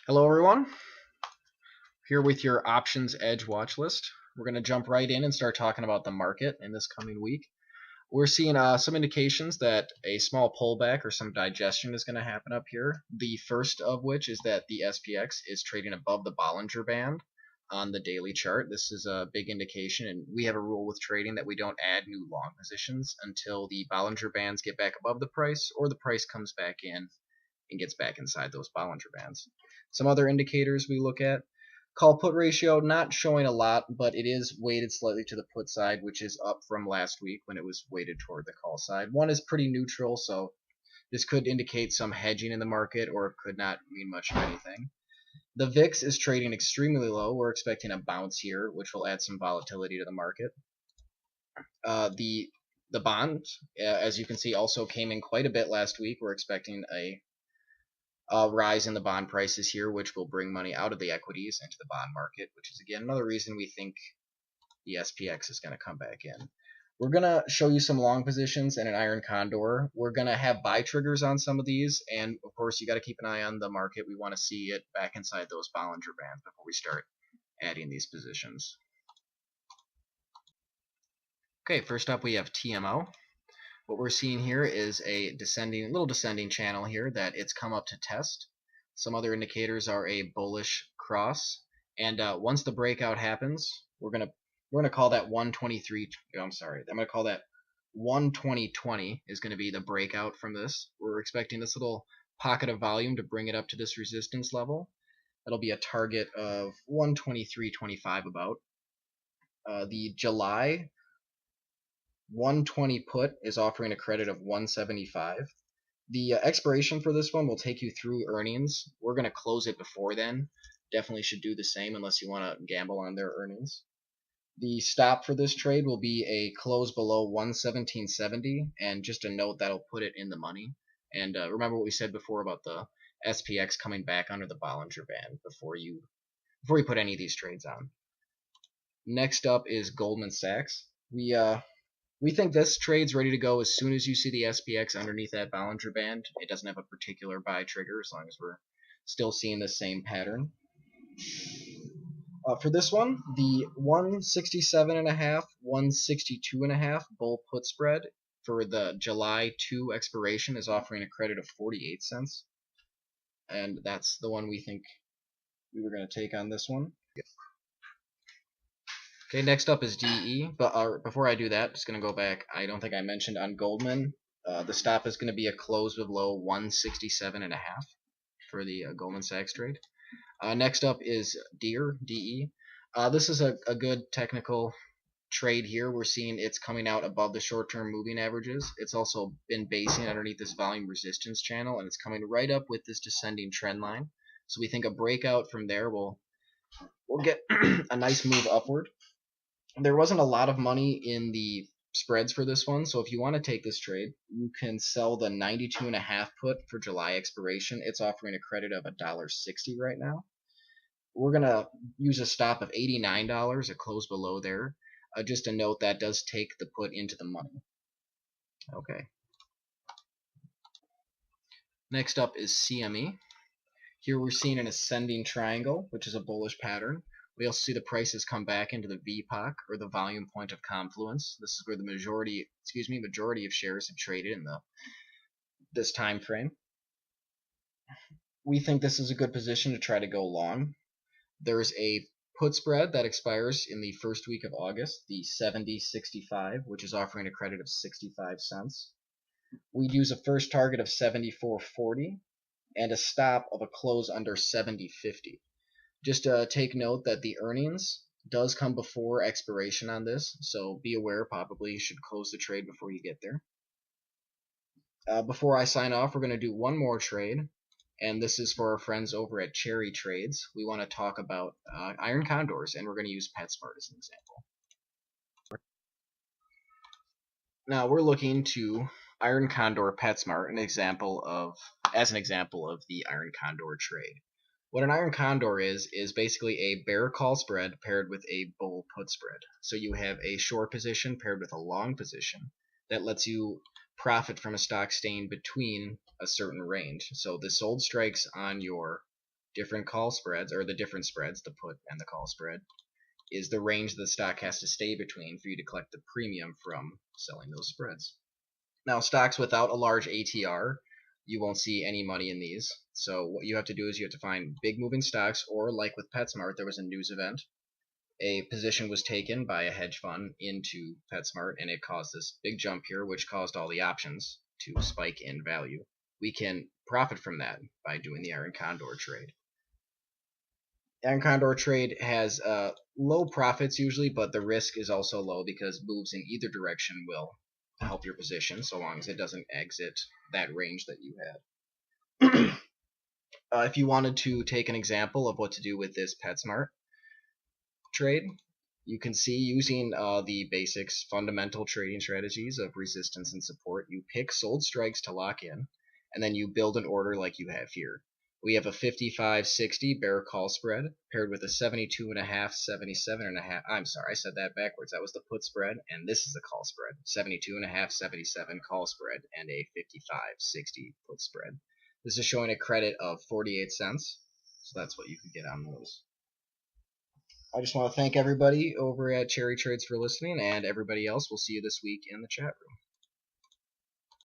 Hello everyone, here with your options edge watch list. We're going to jump right in and start talking about the market in this coming week. We're seeing some indications that a small pullback or some digestion is going to happen up here. The first of which is that the SPX is trading above the Bollinger Band on the daily chart. This is a big indication, and we have a rule with trading that we don't add new long positions until the Bollinger Bands get back above the price or the price comes back in and gets back inside those Bollinger Bands. Some other indicators we look at: call put ratio, not showing a lot, but it is weighted slightly to the put side, which is up from last week when it was weighted toward the call side. One is pretty neutral, so this could indicate some hedging in the market, or it could not mean much of anything. The VIX is trading extremely low. We're expecting a bounce here, which will add some volatility to the market. The bond, as you can see, also came in quite a bit last week. We're expecting a rise in the bond prices here, which will bring money out of the equities into the bond market, which is again another reason we think the SPX is going to come back in. We're going to show you some long positions and an iron condor. We're going to have buy triggers on some of these, and of course you got to keep an eye on the market. We want to see it back inside those Bollinger Bands before we start adding these positions. Okay, first up we have TMO. What we're seeing here is a little descending channel here that it's come up to test. Some other indicators are a bullish cross, and once the breakout happens, we're gonna call that 123. I'm gonna call that 120.20 is going to be the breakout from this. We're expecting this little pocket of volume to bring it up to this resistance level. That'll be a target of 123.25 about. The July 120 put is offering a credit of 175. The expiration for this one will take you through earnings. We're going to close it before then. Definitely should do the same unless you want to gamble on their earnings. The stop for this trade will be a close below 117.70, and just a note that'll put it in the money. And remember what we said before about the SPX coming back under the Bollinger Band before you put any of these trades on. Next up is Goldman Sachs. We think this trade's ready to go as soon as you see the SPX underneath that Bollinger Band. It doesn't have a particular buy trigger as long as we're still seeing the same pattern. For this one, the 167.5, 162.5 bull put spread for the July 2 expiration is offering a credit of 48 cents. And that's the one we think we were going to take on this one. Okay, next up is DE, but before I do that, just going to go back. I don't think I mentioned on Goldman, the stop is going to be a close below 167.5 for the Goldman Sachs trade. Next up is DE. This is a good technical trade here. We're seeing it's coming out above the short-term moving averages. It's also been basing underneath this volume resistance channel, and it's coming right up with this descending trend line. So we think a breakout from there will get a nice move upward. There wasn't a lot of money in the spreads for this one, so if you want to take this trade, you can sell the 92.5 put for July expiration. It's offering a credit of $1.60 right now. We're going to use a stop of $89, a close below there. Just a note that does take the put into the money. Okay. Next up is CME. Here we're seeing an ascending triangle, which is a bullish pattern. We also see the prices come back into the VPOC, or the volume point of confluence. This is where the majority of shares have traded in this time frame. We think this is a good position to try to go long. There's a put spread that expires in the first week of August, the 70.65, which is offering a credit of 65 cents. We'd use a first target of 74.40 and a stop of a close under 70.50. Just take note that the earnings does come before expiration on this, so be aware. Probably you should close the trade before you get there. Before I sign off, we're going to do one more trade, and this is for our friends over at CharryTrades. We want to talk about iron condors, and we're going to use PetSmart as an example. Now we're looking to iron condor PetSmart as an example of the iron condor trade. What an iron condor is basically a bear call spread paired with a bull put spread. So you have a short position paired with a long position that lets you profit from a stock staying between a certain range. So the sold strikes on your different call spreads, or the different spreads, the put and the call spread, is the range the stock has to stay between for you to collect the premium from selling those spreads. Now, stocks without a large ATR, you won't see any money in these. So what you have to do is you have to find big moving stocks, or like with PetSmart, there was a news event. A position was taken by a hedge fund into PetSmart, and it caused this big jump here, which caused all the options to spike in value. We can profit from that by doing the Iron Condor trade. Iron Condor trade has low profits usually, but the risk is also low because moves in either direction will help your position so long as it doesn't exit that range that you had. If you wanted to take an example of what to do with this PetSmart trade, you can see using the basics fundamental trading strategies of resistance and support. You pick sold strikes to lock in, and then you build an order like you have here. We have a 55.60 bear call spread paired with a 72.5, 77.5. I'm sorry, I said that backwards. That was the put spread, and this is the call spread. 72.5, 77 call spread, and a 55.60 put spread. This is showing a credit of 48 cents, so that's what you could get on those. I just want to thank everybody over at CharryTrades for listening, and everybody else. We'll see you this week in the chat room.